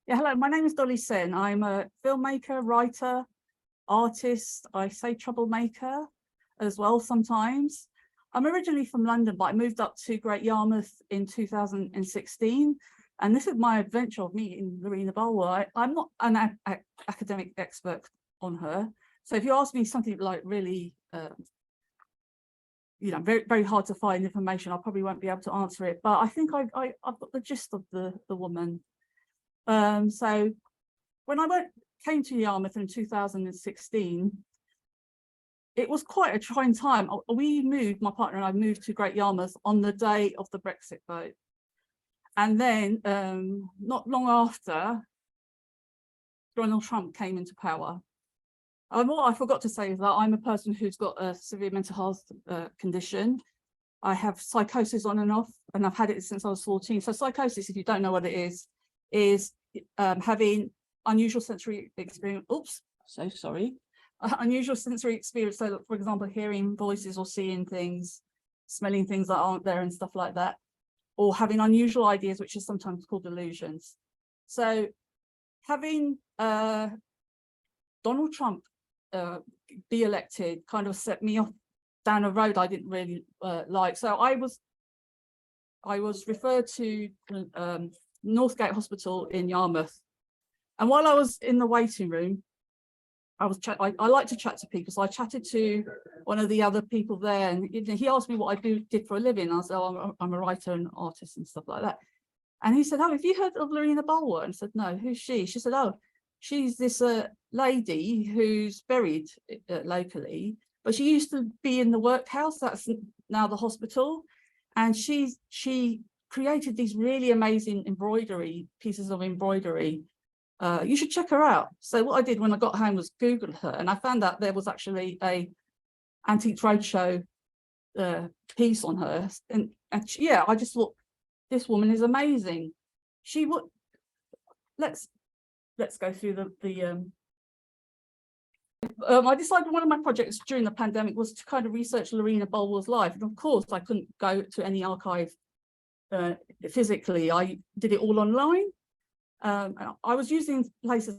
Yeah, hello, my name is Dolly Sen. I'm a filmmaker, writer, artist. I say troublemaker as well sometimes. I'm originally from London, but I moved up to Great Yarmouth in 2016. And this is my adventure of meeting Lorina Bulwer. I'm not an academic expert on her. So if you ask me something like really, very, very hard to find information, I probably won't be able to answer it. But I think I've got the gist of the woman. So when I came to Yarmouth in 2016, it was quite a trying time. My partner and I moved to Great Yarmouth on the day of the Brexit vote. And then not long after, Donald Trump came into power. What I forgot to say is that I'm a person who's got a severe mental health condition. I have psychosis on and off, and I've had it since I was 14. So psychosis, if you don't know what it is having unusual sensory experience. Oops, so sorry. Unusual sensory experience. So, for example, hearing voices or seeing things, smelling things that aren't there and stuff like that, or having unusual ideas, which is sometimes called delusions. So having Donald Trump be elected kind of set me off down a road I didn't really like. So I was referred to Northgate Hospital in Yarmouth, and while I was in the waiting room, I like to chat to people, so I chatted to one of the other people there, and he asked me what I did for a living. I said, oh, I'm a writer and artist and stuff like that. And he said, oh, have you heard of Lorina Bulwer? And I said, no, who's she? She said, oh, she's this lady who's buried locally, but she used to be in the workhouse, that's now the hospital, and she created these really amazing pieces of embroidery. You should check her out. So what I did when I got home was Google her, and I found out there was actually a Antiques Roadshow piece on her, and yeah, I just thought this woman is amazing. She would let's go through I decided one of my projects during the pandemic was to kind of research Lorina Bulwer's life, and of course I couldn't go to any archive physically. I did it all online. I was using places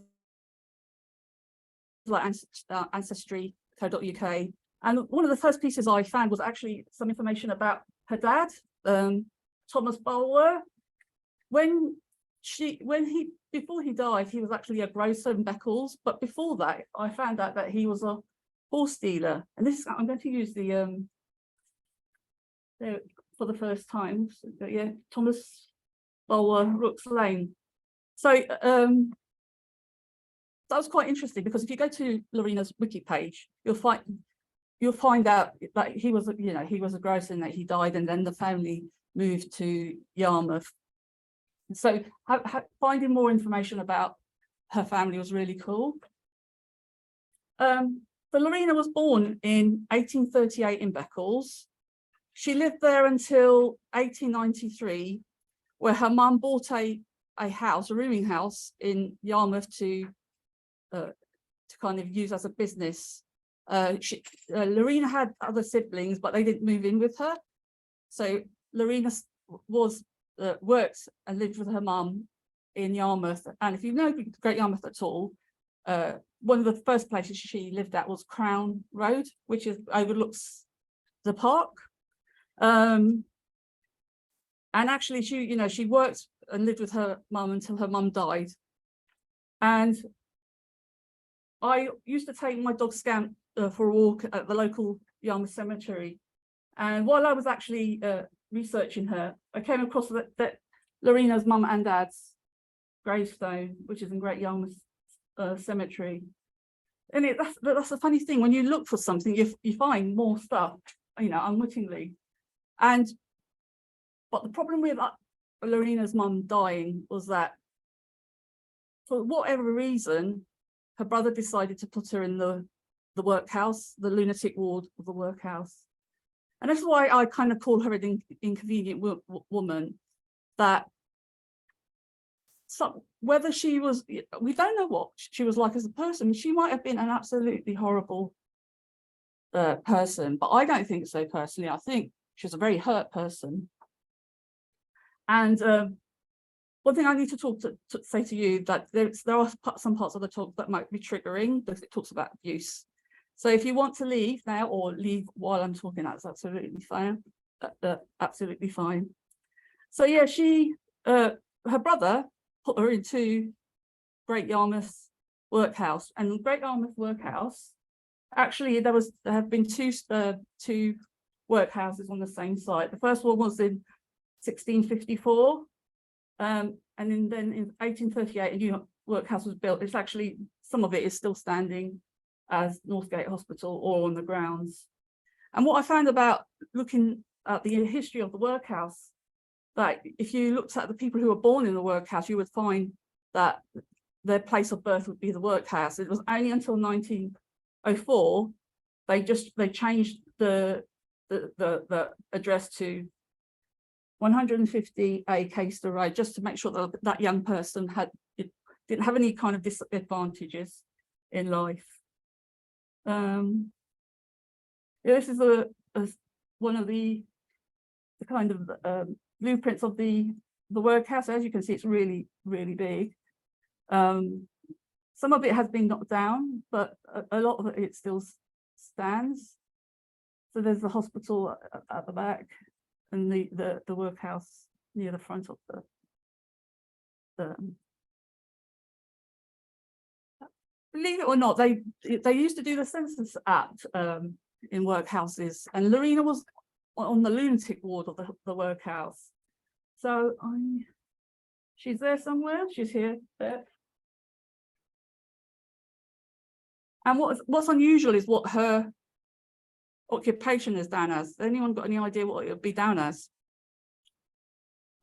like ancestry.co.uk, and one of the first pieces I found was actually some information about her dad, Thomas Bulwer. Before he died, he was actually a grocer in Beccles, but before that, I found out that he was a horse dealer. And I'm going to use the for the first time. So, yeah, Thomas Bulwer, Rooks Lane. So that was quite interesting, because if you go to Lorina's wiki page, you'll find out that he was a grocer and that he died, and then the family moved to Yarmouth. So finding more information about her family was really cool. But Lorina was born in 1838 in Beccles. She lived there until 1893, where her mum bought a rooming house in Yarmouth to kind of use as a business. Lorina had other siblings, but they didn't move in with her. So Lorina worked and lived with her mum in Yarmouth. And if you know Great Yarmouth at all, one of the first places she lived at was Crown Road, which overlooks the park. And actually, she worked and lived with her mum until her mum died. And I used to take my dog Scamp for a walk at the local Yarmouth cemetery. And while I was actually researching her, I came across that Lorina's mum and dad's gravestone, which is in Great Yarmouth cemetery. And that's a funny thing. When you look for something, you find more stuff, unwittingly. But the problem with Lorina's mum dying was that, for whatever reason, her brother decided to put her in the workhouse, the lunatic ward of the workhouse. And that's why I kind of call her an inconvenient woman. That whether she was, we don't know what she was like as a person. She might have been an absolutely horrible person, but I don't think so personally. I think she was a very hurt person. And one thing I need to say to you that there are some parts of the talk that might be triggering because it talks about abuse. So if you want to leave now or leave while I'm talking, that's absolutely fine. Absolutely fine. So yeah, her brother put her into Great Yarmouth workhouse, and Great Yarmouth workhouse, actually there have been two workhouses on the same site. The first one was in 1654, and then in 1838 a new workhouse was built. It's actually, some of it is still standing as Northgate Hospital or on the grounds. And what I found about looking at the history of the workhouse, that if you looked at the people who were born in the workhouse, you would find that their place of birth would be the workhouse. It was only until 1904 they changed the address to 150A Caister Road, just to make sure that that young person didn't have any kind of disadvantages in life. This is one of the kind of blueprints of the workhouse. As you can see, it's really, really big. Some of it has been knocked down, but a lot of it still stands. So there's the hospital at the back, and the workhouse near the front of the believe it or not, they used to do the census act in workhouses, and Lorena was on the lunatic ward of the workhouse. So she's there somewhere. She's here, there. And what's unusual is what her occupation is down as. Has anyone got any idea what it would be down as?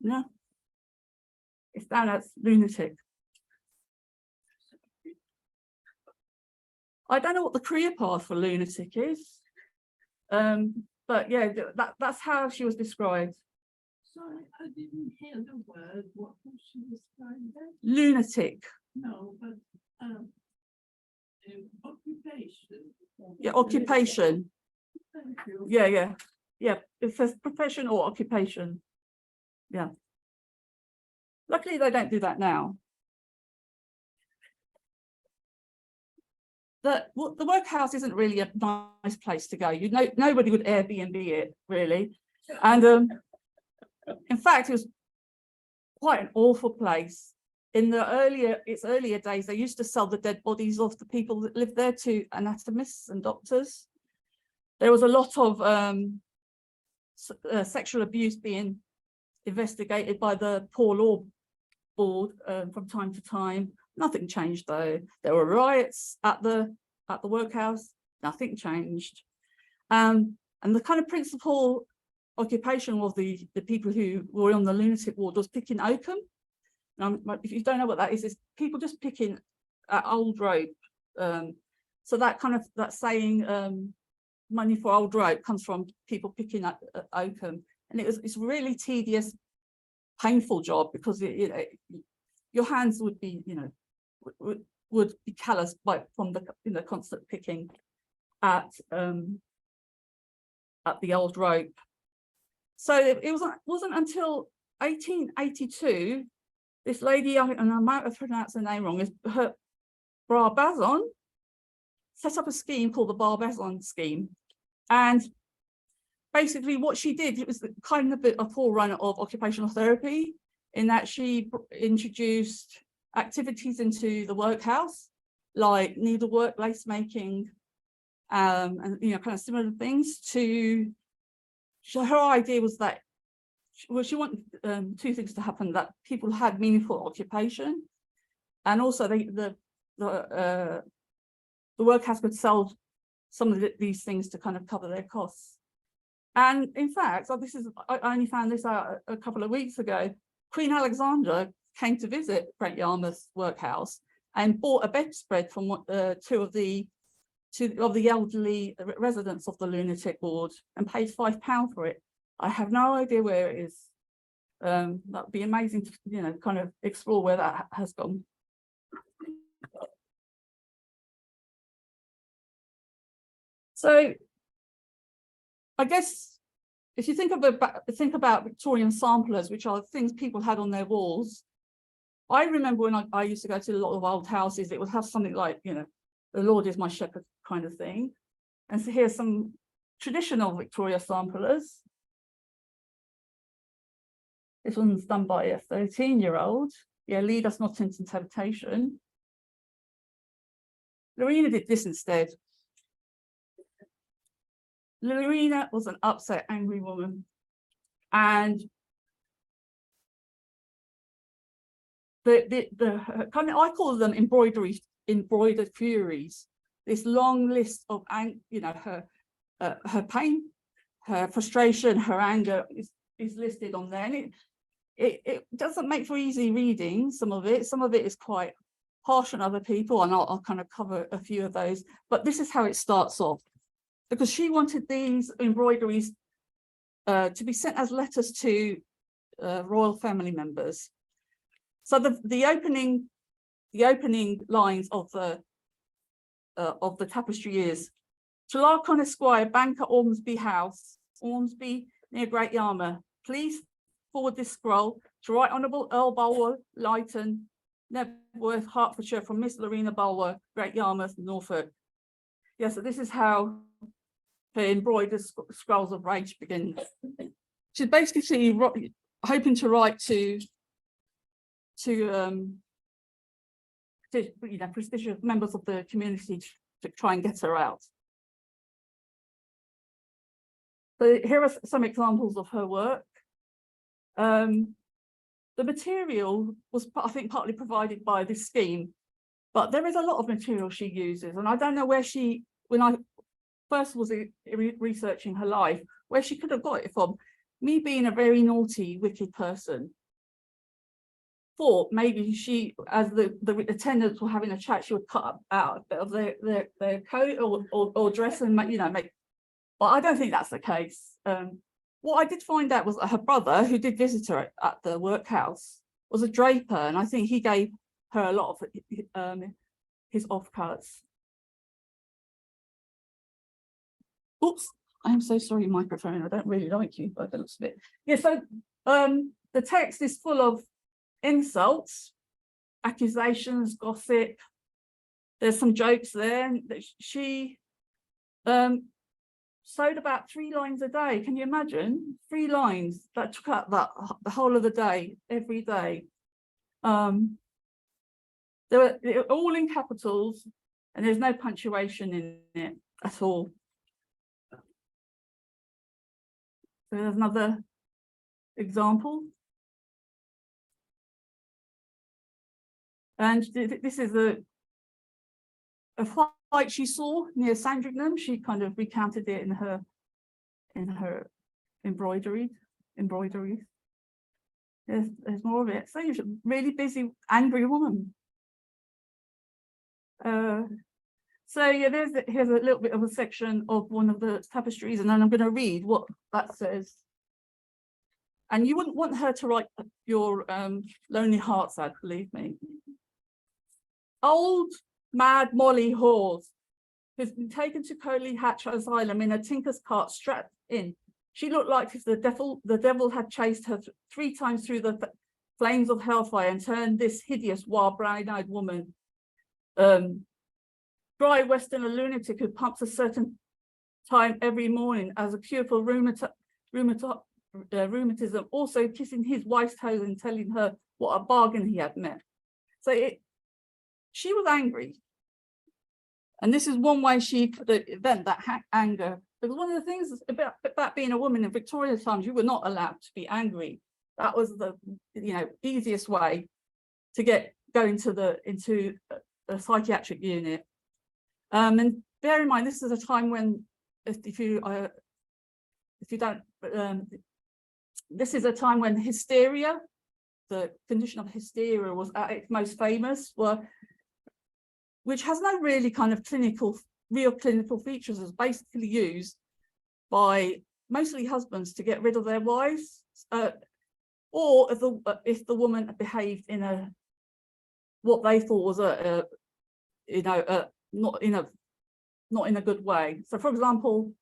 No, it's down as lunatic. I don't know what the career path for lunatic is, but yeah, that's how she was described. Sorry, I didn't hear the word. What was she described as? Lunatic. No, but occupation. Yeah, occupation. Thank you. Yeah. It says profession or occupation. Yeah. Luckily, they don't do that now. The workhouse isn't really a nice place to go. Nobody would Airbnb it, really. And in fact, it was quite an awful place. In its earlier days, they used to sell the dead bodies of the people that lived there to anatomists and doctors. There was a lot of sexual abuse being investigated by the Poor Law Board from time to time. Nothing changed though. There were riots at the workhouse. Nothing changed. And the kind of principal occupation of the people who were on the lunatic ward was picking oakum. If you don't know what that is, it's people just picking old rope. So that saying, money for old rope, comes from people picking up oakum, and it's a really tedious, painful job because your hands would be would be calloused from the constant picking at the old rope. So it wasn't until 1882, this lady, and I might have pronounced her name wrong, is her Barbazon, set up a scheme called the Barbazon scheme. And basically what she did, it was kind of a forerunner of occupational therapy, in that she introduced activities into the workhouse, like needlework, lace making, and kind of similar things. So her idea was that, well, she wanted two things to happen: that people had meaningful occupation, and also the workhouse could sell some of these things to kind of cover their costs. And in fact, I only found this out a couple of weeks ago. Queen Alexandra came to visit Great Yarmouth workhouse and bought a bedspread from two of the elderly residents of the lunatic ward and paid £5 for it. I have no idea where it is. That would be amazing to kind of explore where that has gone. So I guess if you think about Victorian samplers, which are things people had on their walls, I remember when I used to go to a lot of old houses, it would have something like, you know, the Lord is my shepherd kind of thing. And so here's some traditional Victoria samplers. This one's done by a 13-year-old. Yeah, lead us not into temptation. Lorena did this instead. Lorena was an upset, angry woman. And the kind of, I call them embroidered furies. This long list of, you know, her pain, her frustration, her anger is listed on there. And it doesn't make for easy reading, some of it. Some of it is quite harsh on other people, and I'll kind of cover a few of those. But this is how it starts off, because she wanted these embroideries to be sent as letters to royal family members. So the opening lines of the tapestry is: to Larcon Esquire, banker, Ormsby House, Ormsby near Great Yarmouth. Please forward this scroll to Right Honourable Earl Bulwer, Lyton, Nebworth, Hertfordshire, from Miss Lorina Bulwer, Great Yarmouth, Norfolk. Yeah, so this is how her embroidered scrolls of rage begin. She's basically hoping to write to you know, prestigious members of the community to try and get her out. So here are some examples of her work. The material was, I think, partly provided by this scheme, but there is a lot of material she uses, and I don't know where she, when I first was researching her life, where she could have got it from. Me being a very naughty, wicked person, thought maybe she, as the attendants were having a chat, she would cut out a bit of their coat or dress and make, you know, make. But I don't think that's the case. What I did find out was that her brother, who did visit her at the workhouse, was a draper, and I think he gave her a lot of his offcuts. Oops, I'm so sorry, microphone. I don't really like you, but that looks a bit. Yeah, so the text is full of insults, accusations, gossip. There's some jokes there. She sewed about 3 lines a day. Can you imagine? 3 lines that took up the whole of the day, every day. They were all in capitals, and there's no punctuation in it at all. So there's another example. And this is a fight she saw near Sandringham. She kind of recounted it in her embroideries. There's more of it. So she's a really busy, angry woman. So yeah, here's a little bit of a section of one of the tapestries, and then I'm going to read what that says. And you wouldn't want her to write your lonely hearts out, believe me. Old mad Molly Hawes, who's been taken to Coley Hatch Asylum in a tinker's cart strapped in. She looked like if the devil had chased her 3 times through the flames of hellfire and turned this hideous, wild, brown-eyed woman, dry Westerner lunatic who pumps a certain time every morning as a cure for rheumatism, also kissing his wife's toes and telling her what a bargain he had met. So she was angry. And this is one way she could vent that anger. Because one of the things about being a woman in Victorian times, you were not allowed to be angry. That was the easiest way to go into a psychiatric unit. And bear in mind, this is a time when, if you don't, this is a time when hysteria, the condition of hysteria, was at its most famous, which has no really kind of real clinical features, is basically used by mostly husbands to get rid of their wives, or if the woman behaved in what they thought was not in a good way. So, for example,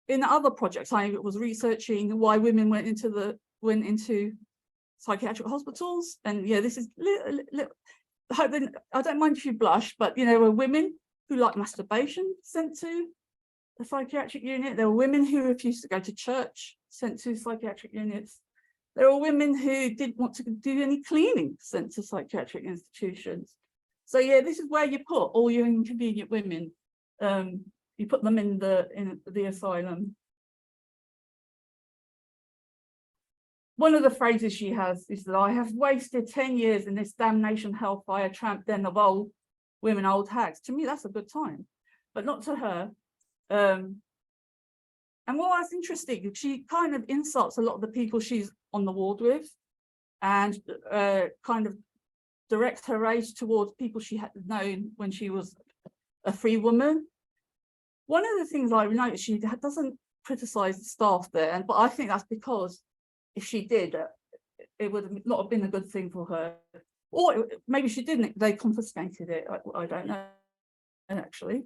in other projects, I was researching why women went into psychiatric hospitals. And yeah, this is I don't mind if you blush, but you know, there were women who like masturbation sent to the psychiatric unit. There were women who refused to go to church sent to psychiatric units. There were women who didn't want to do any cleaning sent to psychiatric institutions. So yeah, this is where you put all your inconvenient women. You put them in the asylum. One of the phrases she has is that I have wasted 10 years in this damnation hellfire tramp den of old women, old hags. To me, that's a good time, but not to her. And what was interesting, she kind of insults a lot of the people she's on the ward with, and kind of directs her rage towards people she had known when she was a free woman. One of the things I noticed, she doesn't criticize the staff there, but I think that's because if she did, it would not have been a good thing for her. Or maybe she didn't, they confiscated it. I don't know, actually.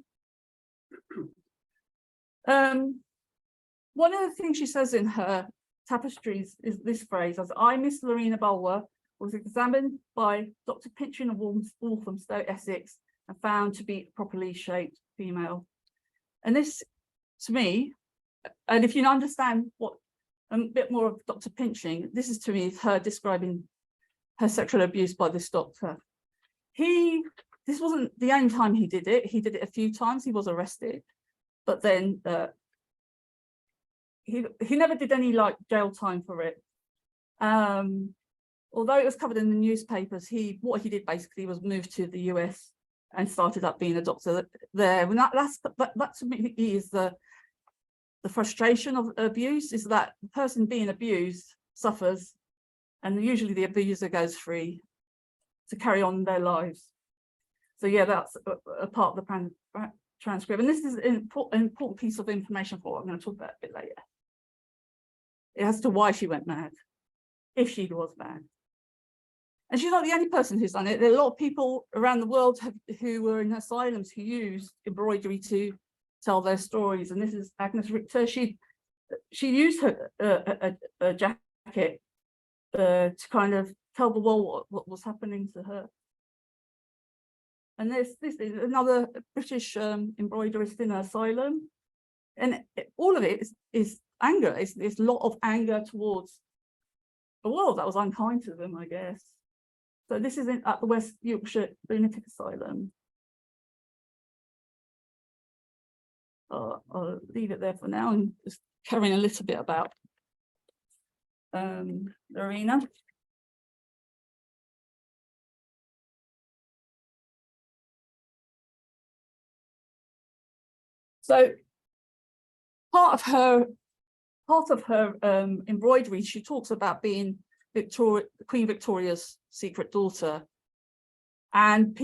One of the things she says in her tapestries is this phrase, as I, Miss Lorina Bulwer, was examined by Dr. Pitchin of Walthamstow, Essex, and found to be properly shaped female. And this, to me, and if you understand what a bit more of Dr. Pinching, this is to me her describing her sexual abuse by this doctor. This wasn't the only time he did it a few times. He was arrested, but then he never did any like jail time for it. Although it was covered in the newspapers, what he did basically was move to the US and started up being a doctor there. And that to me is the frustration of abuse, is that the person being abused suffers, and usually the abuser goes free to carry on their lives. So yeah, that's a part of the transcript. And this is an important piece of information for what I'm going to talk about a bit later. As to why she went mad, if she was mad. And she's not the only person who's done it. There are a lot of people around the world who were in asylums who used embroidery to tell their stories. And this is Agnes Richter. She used her jacket to kind of tell the world what was happening to her. And this is another British embroiderist in an asylum. And all of it is anger. It's a lot of anger towards the world that was unkind to them, I guess. So this is at the West Yorkshire Lunatic Asylum. I'll leave it there for now and just carrying a little bit about Lorena. So part of her embroidery, she talks about being Queen Victoria's secret daughter, and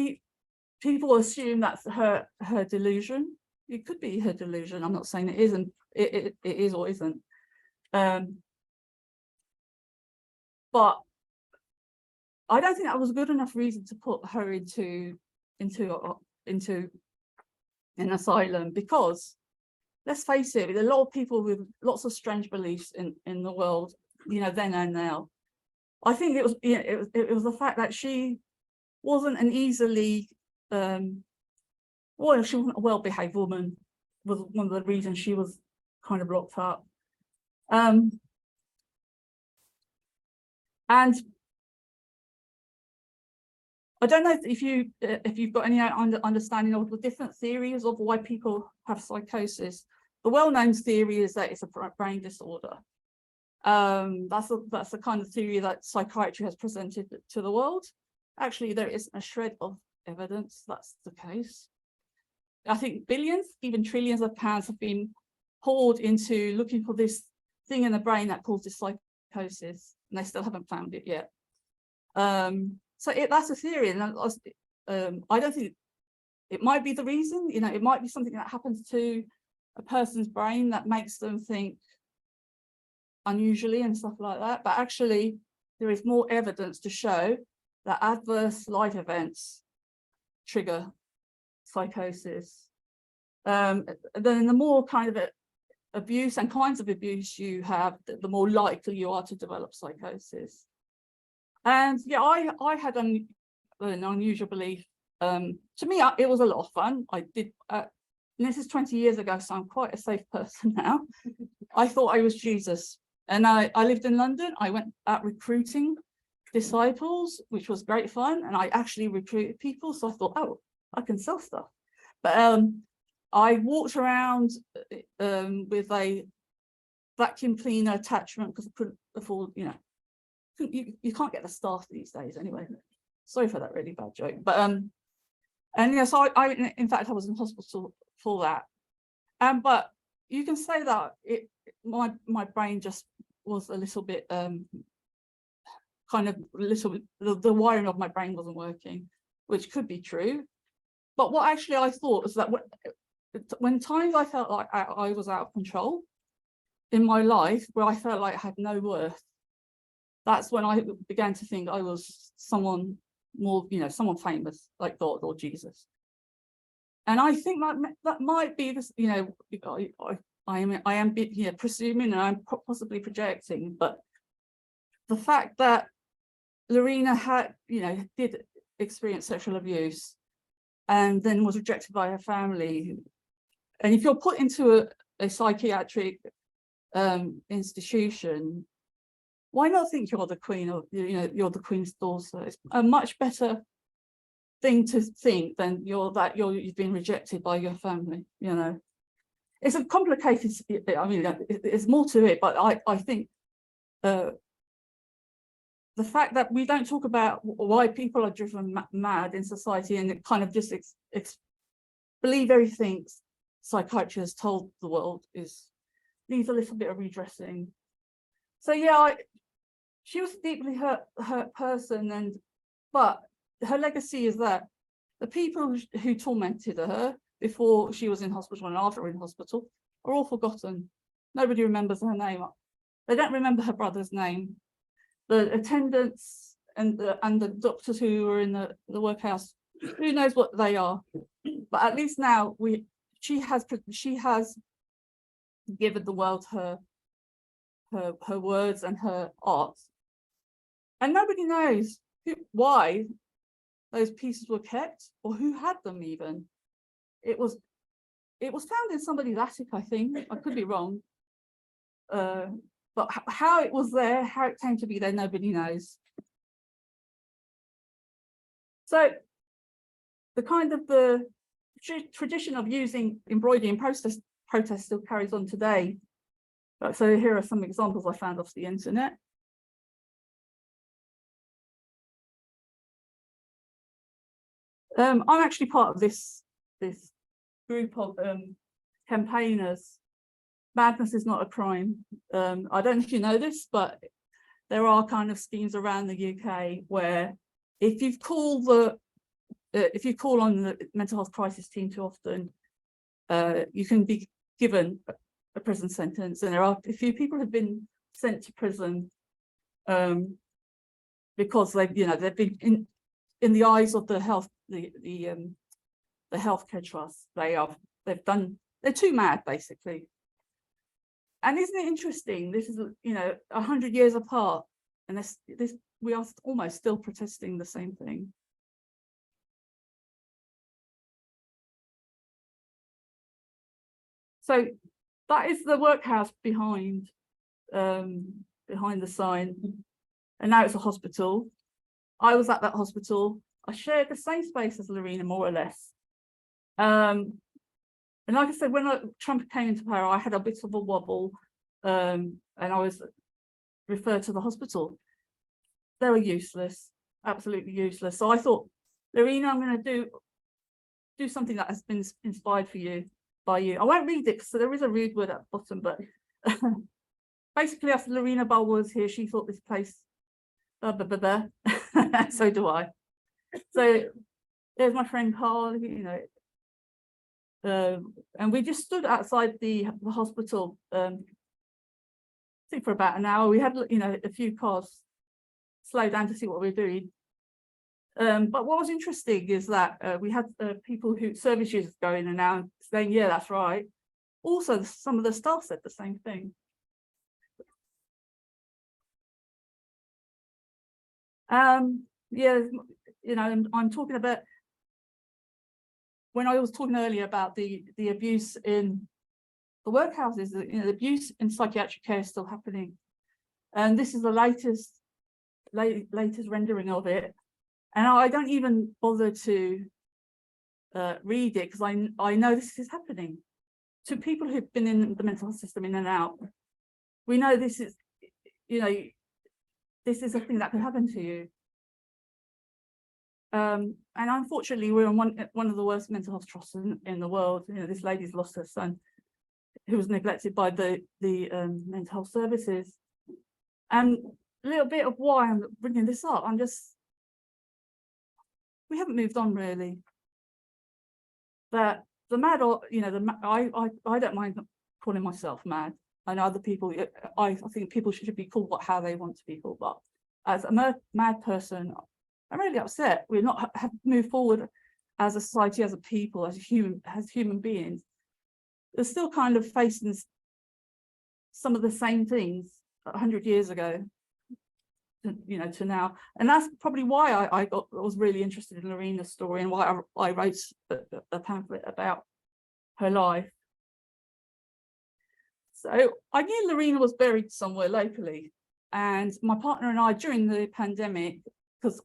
people assume that's her delusion. It could be her delusion. I'm not saying it isn't. It is or isn't. But I don't think that was a good enough reason to put her into an asylum, because let's face it, there are a lot of people with lots of strange beliefs in the world, you know, then and now. I think it was the fact that she wasn't an easily she wasn't a well-behaved woman, was one of the reasons she was kind of locked up. And I don't know if you've got any understanding of the different theories of why people have psychosis. The well-known theory is that it's a brain disorder. That's the kind of theory that psychiatry has presented to the world. Actually, there isn't a shred of evidence that's the case. I think billions, even trillions of pounds have been poured into looking for this thing in the brain that causes psychosis, and they still haven't found it yet. So that's a theory, and I don't think it might be the reason. You know, it might be something that happens to a person's brain that makes them think unusually and stuff like that. But actually, there is more evidence to show that adverse life events trigger psychosis. Then the more kind of abuse and kinds of abuse you have, the more likely you are to develop psychosis. And yeah, I had an unusual belief. To me, it was a lot of fun. I did, and this is 20 years ago, so I'm quite a safe person now. I thought I was Jesus. And I lived in London. I went out recruiting disciples, which was great fun. And I actually recruited people. So I thought, oh, I can sell stuff. But I walked around with a vacuum cleaner attachment because I couldn't afford, you know, you can't get the staff these days anyway. Sorry for that really bad joke. But and yeah, so I in fact I was in hospital for that. But you can say that my brain just was a little bit kind of a little bit, the wiring of my brain wasn't working, which could be true. But what actually I thought was that when times I felt like I was out of control in my life, where I felt like I had no worth, that's when I began to think I was someone more, you know, someone famous like God or Jesus. And I think that might be this, you know, I am you know, presuming and I'm possibly projecting, but the fact that Lorena had, you know, did experience sexual abuse and then was rejected by her family. And if you're put into a psychiatric institution, why not think you're the queen of, you know, you're the queen's daughter? It's a much better thing to think than you've been rejected by your family, you know. It's a complicated, I mean, it's more to it, but I think the fact that we don't talk about why people are driven mad in society and it kind of just believe everything psychiatry has told the world needs a little bit of redressing. So yeah, she was a deeply hurt person, but her legacy is that the people who tormented her before she was in hospital and after in hospital are all forgotten. Nobody remembers her name. They don't remember her brother's name. The attendants and the doctors who were in the workhouse, who knows what they are? But at least now she has given the world her words and her art, and nobody knows why those pieces were kept or who had them even. It was found in somebody's attic, I think. I could be wrong. But how it was there, how it came to be there, nobody knows. So the kind of the tradition of using embroidery in protest still carries on today. So here are some examples I found off the internet. I'm actually part of this group of campaigners. Madness is not a crime. I don't know if you know this, but there are kind of schemes around the UK where if you call on the mental health crisis team too often, you can be given a prison sentence. And there are a few people who've been sent to prison because they've been in the eyes of the healthcare trust. They're too mad, basically. And isn't it interesting? This is 100 years apart, and we are almost still protesting the same thing. So that is the workhouse behind the sign, and now it's a hospital. I was at that hospital. I shared the same space as Lorena, more or less. And like I said, when Trump came into power, I had a bit of a wobble, and I was referred to the hospital. They were useless, absolutely useless. So I thought, Lorena, I'm going to do something that has been inspired by you. I won't read it because there is a rude word at the bottom, but basically, after Lorina Bulwer was here, she thought this place, so do I. So there's my friend Carl, and we just stood outside the hospital, I think for about an hour. We had, a few cars slow down to see what we were doing. But what was interesting is that we had people service users go in and out saying, yeah, that's right. Also, some of the staff said the same thing. Yeah, you know, I'm talking about, when I was talking earlier about the abuse in the workhouses, you know, the abuse in psychiatric care is still happening. And this is the latest rendering of it. And I don't even bother to read it, because I know this is happening to people who've been in the mental health system in and out. We know this is, you know, this is a thing that could happen to you. And unfortunately, we're in one of the worst mental health trusts in the world. You know, this lady's lost her son, who was neglected by the mental health services. And a little bit of why I'm bringing this up, we haven't moved on really. But the mad, you know, I don't mind calling myself mad. I know other people, I think people should be called how they want to be called. But as a mad person, I'm really upset. We're not have moved forward as a society, as a people, as human beings. They're still kind of facing some of the same things 100 years ago, you know, to now. And that's probably why I was really interested in Lorina's story, and why I wrote a pamphlet about her life. So I knew Lorina was buried somewhere locally, and my partner and I, during the pandemic, because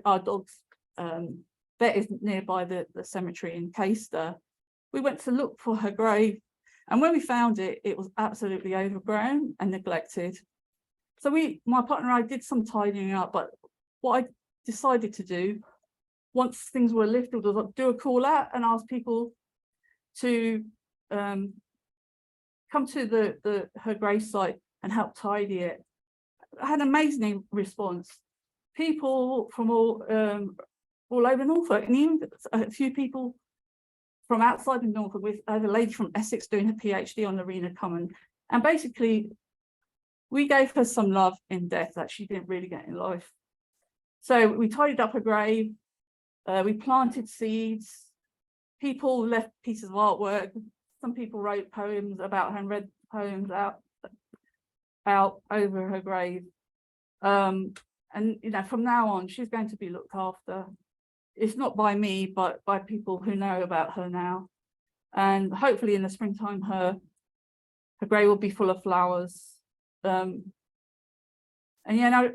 our dog's vet is nearby the cemetery in Caister, we went to look for her grave, and when we found it, it was absolutely overgrown and neglected. So my partner and I did some tidying up, but what I decided to do, once things were lifted, was do a call out and ask people to come to her gravesite and help tidy it. I had an amazing response. People from all over Norfolk, and even a few people from outside of Norfolk. We had a lady from Essex doing her PhD on Lorina Common, and basically we gave her some love in death that she didn't really get in life. So we tidied up her grave, we planted seeds, people left pieces of artwork, some people wrote poems about her and read poems out over her grave. And you know, from now on, she's going to be looked after. It's not by me, but by people who know about her now. And hopefully in the springtime, her grave will be full of flowers. And yeah, no,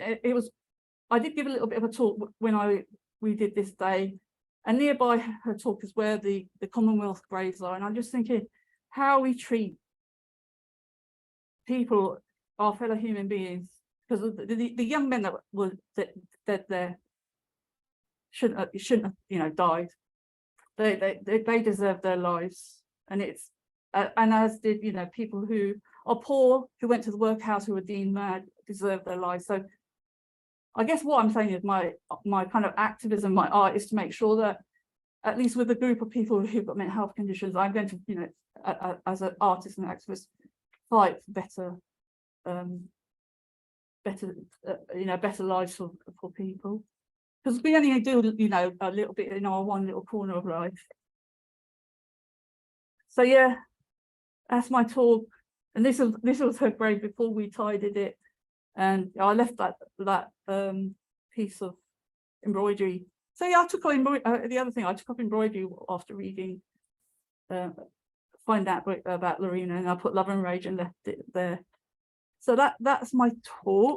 I did give a little bit of a talk when we did this day, and nearby her talk is where the Commonwealth graves are. And I'm just thinking how we treat people, our fellow human beings, because the young men that were dead there shouldn't have, you know, died. They deserve their lives, and it's and as did, you know, people who are poor, who went to the workhouse, who were deemed mad, deserve their lives. So I guess what I'm saying is my kind of activism, my art, is to make sure that at least with a group of people who've got mental health conditions, I'm going to, you know, as an artist and activist, fight for better you know, better lives for people, because we only do, you know, a little bit in our one little corner of life. So yeah, that's my talk. And this was her grave before we tidied it, and I left that piece of embroidery. So yeah, I took up the other thing, I took up embroidery after reading find out about Lorina, and I put Love and Rage and left it there. So that's my talk.